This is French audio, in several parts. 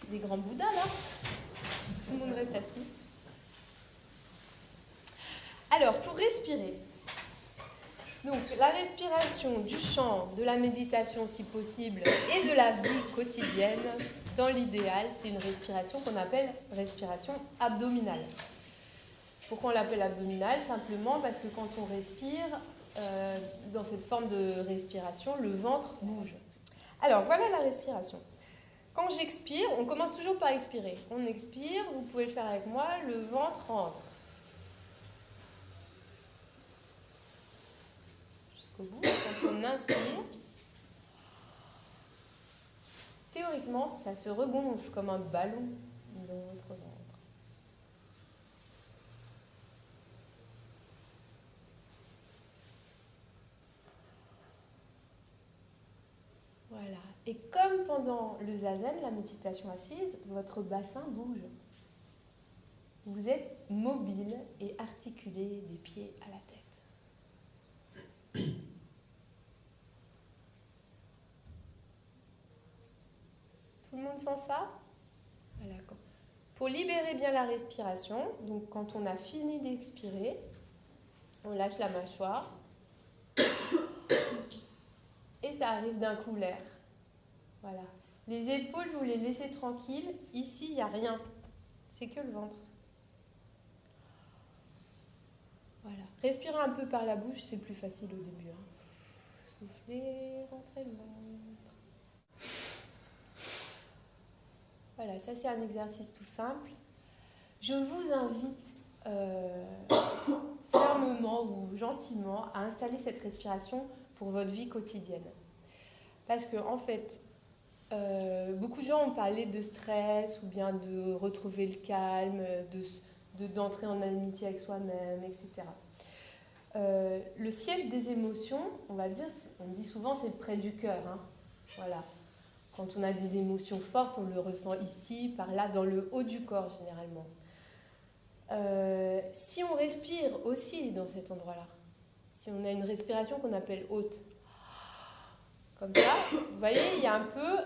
des grands bouddhas là. Tout le monde reste assis. Alors, pour respirer, donc la respiration du chant, de la méditation si possible, et de la vie quotidienne, dans l'idéal, c'est une respiration qu'on appelle respiration abdominale. Pourquoi on l'appelle abdominale? Simplement parce que quand on respire, dans cette forme de respiration, le ventre bouge. Alors, voilà la respiration. Quand j'expire, on commence toujours par expirer. On expire, vous pouvez le faire avec moi, le ventre rentre. Jusqu'au bout. Quand on inspire, théoriquement, ça se regonfle comme un ballon dans votre ventre. Voilà. Et comme pendant le zazen, la méditation assise, votre bassin bouge. Vous êtes mobile et articulé des pieds à la tête. Tout le monde sent ça? Voilà. Pour libérer bien la respiration, donc quand on a fini d'expirer, on lâche la mâchoire et ça arrive d'un coup l'air. Voilà. Les épaules, vous les laissez tranquilles. Ici, il n'y a rien. C'est que le ventre. Voilà. Respirez un peu par la bouche, c'est plus facile au début. Soufflez, rentrez le ventre. Voilà, ça c'est un exercice tout simple. Je vous invite fermement ou gentiment à installer cette respiration pour votre vie quotidienne. Parce que en fait, beaucoup de gens ont parlé de stress ou bien de retrouver le calme, d'entrer en amitié avec soi-même, etc. Le siège des émotions, on va dire, on dit souvent c'est près du cœur. Hein. Voilà. Quand on a des émotions fortes, on le ressent ici, par là, dans le haut du corps généralement. Si on respire aussi dans cet endroit-là, si on a une respiration qu'on appelle haute, comme ça, vous voyez, il y a un peu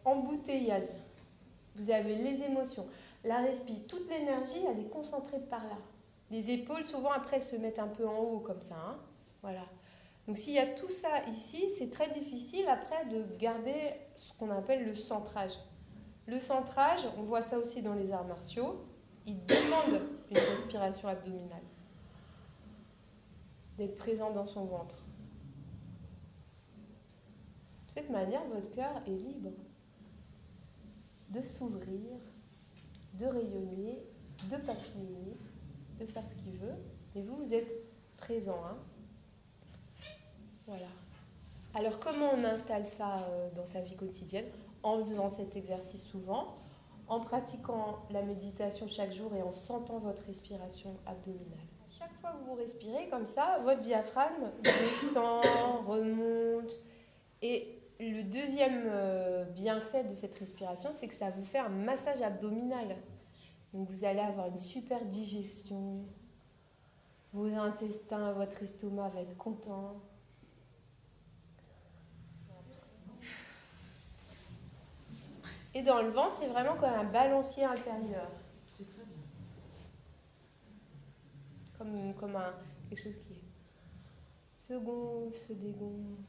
embouteillage. Vous avez les émotions. La respiration, toute l'énergie, elle est concentrée par là. Les épaules, souvent, après, elles se mettent un peu en haut, comme ça. Hein, voilà. Donc, s'il y a tout ça ici, c'est très difficile, après, de garder ce qu'on appelle le centrage. Le centrage, on voit ça aussi dans les arts martiaux, il demande une respiration abdominale. D'être présent dans son ventre. De cette manière, votre cœur est libre de s'ouvrir, de rayonner, de papillonner, de faire ce qu'il veut. Et vous, vous êtes présent. Hein. Voilà. Alors, comment on installe ça dans sa vie quotidienne? En faisant cet exercice souvent, en pratiquant la méditation chaque jour et en sentant votre respiration abdominale. À chaque fois que vous respirez comme ça, votre diaphragme descend, remonte. Et le deuxième bienfait de cette respiration, c'est que ça vous fait un massage abdominal. Donc vous allez avoir une super digestion. Vos intestins, votre estomac va être content. Et dans le ventre, c'est vraiment comme un balancier intérieur. C'est très bien. Comme quelque chose qui se gonfle, se dégonfle.